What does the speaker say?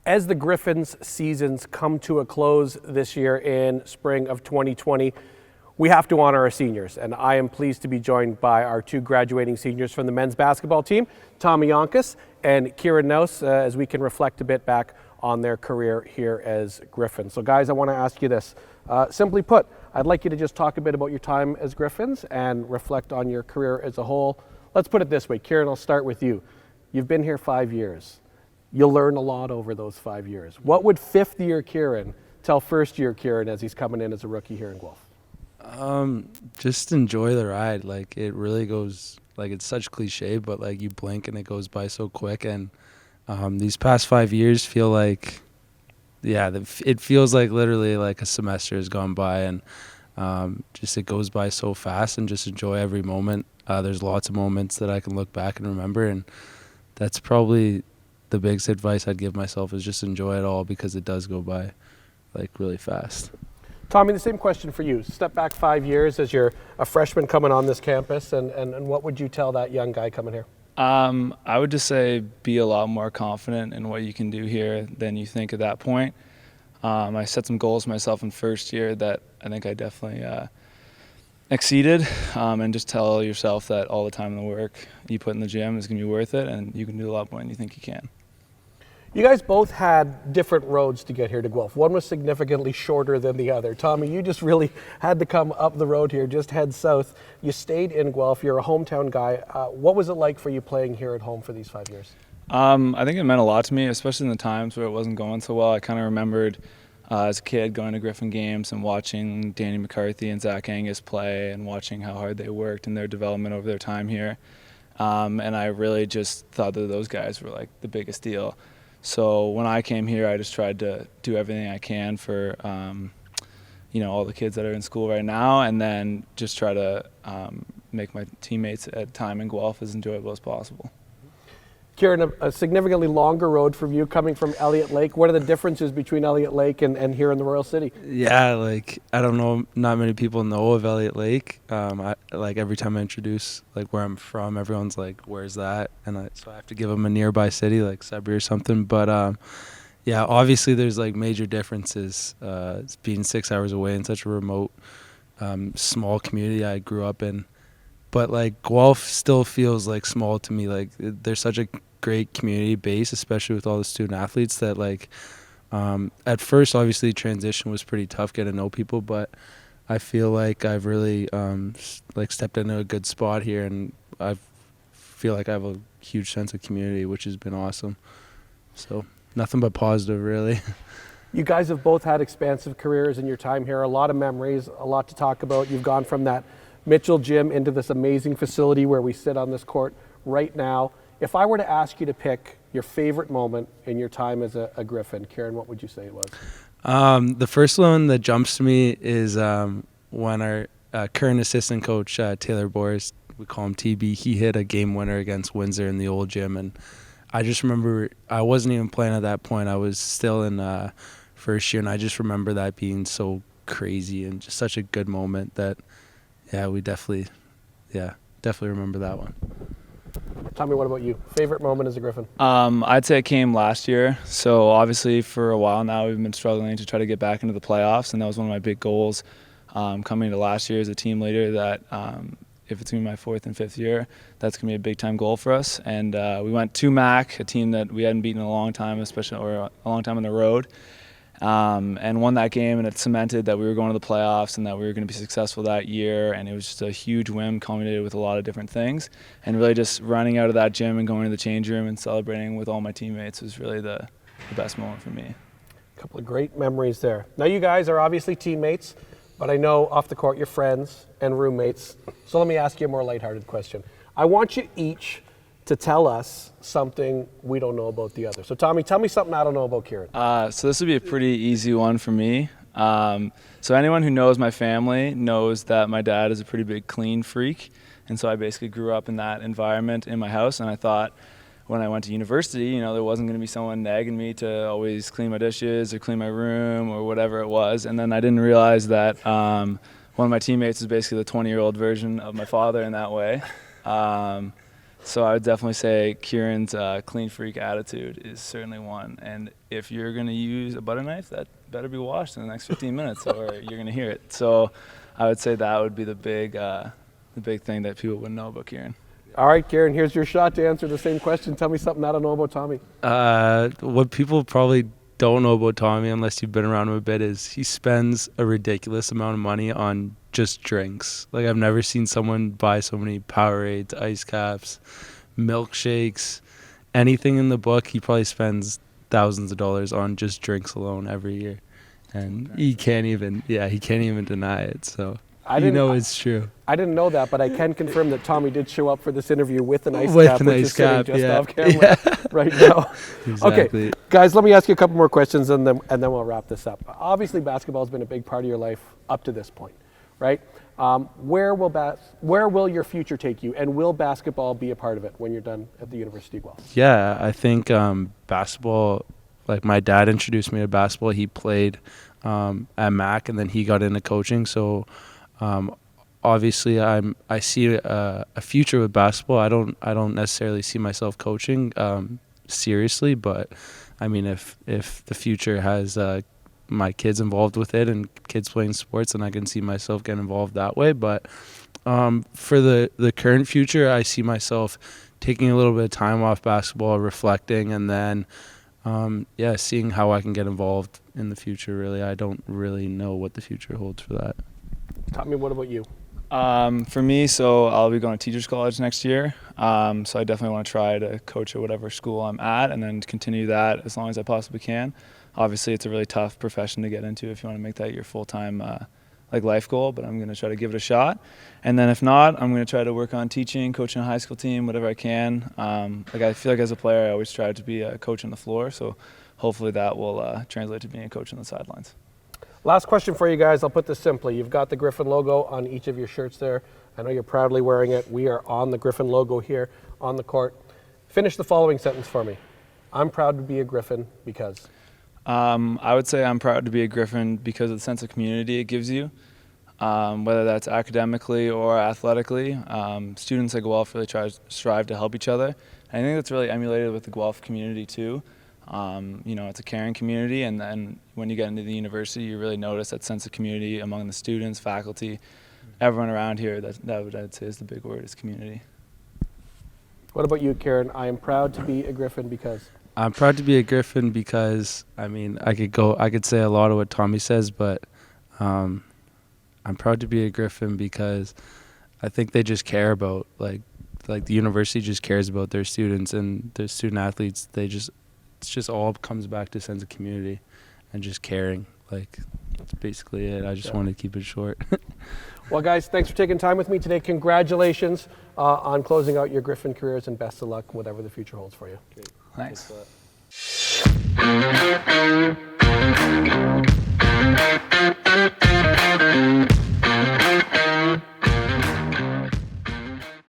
As the Griffins seasons come to a close this year in spring of 2020, we have to honor our seniors, and I am pleased to be joined by our two graduating seniors from the men's basketball team, Tommy Yanchus and Kieran Naus, as we can reflect a bit back on their career here as Griffins. So guys, I want to ask you this. Simply put, I'd like you to just talk a bit about your time as Griffins and reflect on your career as a whole. Let's put it this way. Kieran, I'll start with you. You've been here 5 years. You'll learn a lot over those 5 years. What would fifth-year Kieran tell first-year Kieran as he's coming in as a rookie here in Guelph? Just enjoy the ride. Like, it really goes, like, it's such cliche, but like you blink and it goes by so quick. And these past 5 years feel like, it feels like literally like a semester has gone by, and just it goes by so fast, and just enjoy every moment. There's lots of moments that I can look back and remember, and that's probably the biggest advice I'd give myself, is just enjoy it all, because it does go by like really fast. Tommy, the same question for you. Step back 5 years as you're a freshman coming on this campus, and what would you tell that young guy coming here? I would just say be a lot more confident in what you can do here than you think at that point. I set some goals myself in first year that I think I definitely exceeded, and just tell yourself that all the time and the work you put in the gym is going to be worth it, and you can do a lot more than you think you can. You guys both had different roads to get here to Guelph. One was significantly shorter than the other. Tommy, you just really had to come up the road here, just head south. You stayed in Guelph. You're a hometown guy. What was it like for you playing here at home for these 5 years? I think it meant a lot to me, especially in the times where it wasn't going so well. I kind of remembered as a kid going to Griffin games and watching Danny McCarthy and Zach Angus play, and watching how hard they worked in their development over their time here. And I really just thought that those guys were like the biggest deal. So when I came here, I just tried to do everything I can for, all the kids that are in school right now, and then just try to make my teammates at time in Guelph as enjoyable as possible. Kieran, a significantly longer road from you coming from Elliot Lake. What are the differences between Elliot Lake and here in the Royal City? Yeah, like, I don't know, not many people know of Elliot Lake. Like, every time I introduce like where I'm from, everyone's like, where's that? And so I have to give them a nearby city like Sudbury or something. But obviously there's like major differences. It's being 6 hours away in such a remote, small community I grew up in. But like, Guelph still feels like small to me. Like, there's such a great community base, especially with all the student athletes, that like at first obviously transition was pretty tough, getting to know people, but I feel like I've really like stepped into a good spot here, and I feel like I have a huge sense of community, which has been awesome. So nothing but positive, really. You guys have both had expansive careers in your time here, a lot of memories, a lot to talk about. You've gone from that Mitchell gym into this amazing facility where we sit on this court right now. If I were to ask you to pick your favorite moment in your time as a Griffin, Kieran, what would you say it was? The first one that jumps to me is when our current assistant coach, Taylor Boris, we call him TB, he hit a game winner against Windsor in the old gym. And I just remember, I wasn't even playing at that point. I was still in first year, and I just remember that being so crazy and just such a good moment that, we definitely remember that one. Tommy, what about you? Favorite moment as a Griffin? I'd say it came last year. So obviously for a while now we've been struggling to try to get back into the playoffs, and that was one of my big goals coming into last year as a team leader, that if it's going to be my fourth and fifth year, that's going to be a big time goal for us. And we went to MAC, a team that we hadn't beaten in a long time, or a long time on the road. And won that game, and it cemented that we were going to the playoffs and that we were going to be successful that year. And it was just a huge win, culminated with a lot of different things, and really just running out of that gym and going to the change room and celebrating with all my teammates was really the best moment for me. A couple of great memories there. Now, you guys are obviously teammates, but I know off the court you're friends and roommates. So let me ask you a more lighthearted question. I want you each to tell us something we don't know about the other. So Tommy, tell me something I don't know about Kieran. So this would be a pretty easy one for me. So anyone who knows my family knows that my dad is a pretty big clean freak. And so I basically grew up in that environment in my house. And I thought when I went to university, there wasn't going to be someone nagging me to always clean my dishes or clean my room or whatever it was. And then I didn't realize that one of my teammates is basically the 20-year-old version of my father in that way. So I would definitely say Kieran's clean freak attitude is certainly one. And if you're going to use a butter knife, that better be washed in the next 15 minutes or you're going to hear it. So I would say that would be the big thing that people wouldn't know about Kieran. All right, Kieran, here's your shot to answer the same question. Tell me something I don't know about Tommy. What people probably don't know about Tommy, unless you've been around him a bit, is he spends a ridiculous amount of money on just drinks. Like, I've never seen someone buy so many Powerades, ice caps, milkshakes, anything in the book. He probably spends thousands of dollars on just drinks alone every year, and he can't even deny it. So it's true. I didn't know that, but I can confirm that Tommy did show up for this interview with an ice With cap, an which ice is sitting cap, just yeah. off camera right now. Exactly. Okay, guys, let me ask you a couple more questions, and then we'll wrap this up. Obviously, basketball has been a big part of your life up to this point, right? Where will your future take you, and will basketball be a part of it when you're done at the University of Guelph? Yeah, I think basketball, like my dad introduced me to basketball. He played at Mac, and then he got into coaching. So obviously I see a future with basketball. I don't necessarily see myself coaching seriously, but I mean, if the future has my kids involved with it and kids playing sports, and I can see myself getting involved that way. But for the current future, I see myself taking a little bit of time off basketball, reflecting, and then seeing how I can get involved in the future. Really, I don't really know what the future holds for that. Tommy, what about you? For me, so I'll be going to teachers college next year. So I definitely want to try to coach at whatever school I'm at, and then continue that as long as I possibly can. Obviously, it's a really tough profession to get into if you want to make that your full-time life goal, but I'm going to try to give it a shot. And then if not, I'm going to try to work on teaching, coaching a high school team, whatever I can. I feel like as a player, I always strive to be a coach on the floor, so hopefully that will translate to being a coach on the sidelines. Last question for you guys. I'll put this simply. You've got the Griffin logo on each of your shirts there. I know you're proudly wearing it. We are on the Griffin logo here on the court. Finish the following sentence for me. I'm proud to be a Griffin because... I would say I'm proud to be a Griffin because of the sense of community it gives you, whether that's academically or athletically. Students at Guelph really strive to help each other. And I think that's really emulated with the Guelph community too. It's a caring community, and then when you get into the university, you really notice that sense of community among the students, faculty, everyone around here. That would, I'd say, is the big word, is community. What about you, Kieran? I am proud to be a Griffin because... I'm proud to be a Griffin because, I mean, I could say a lot of what Tommy says, but I'm proud to be a Griffin because I think they just care about, like the university just cares about their students and their student athletes. It's just all comes back to a sense of community and just caring. Like, that's basically it. I just wanted to keep it short. Well, guys, thanks for taking time with me today. Congratulations on closing out your Griffin careers, and best of luck, whatever the future holds for you. Thanks.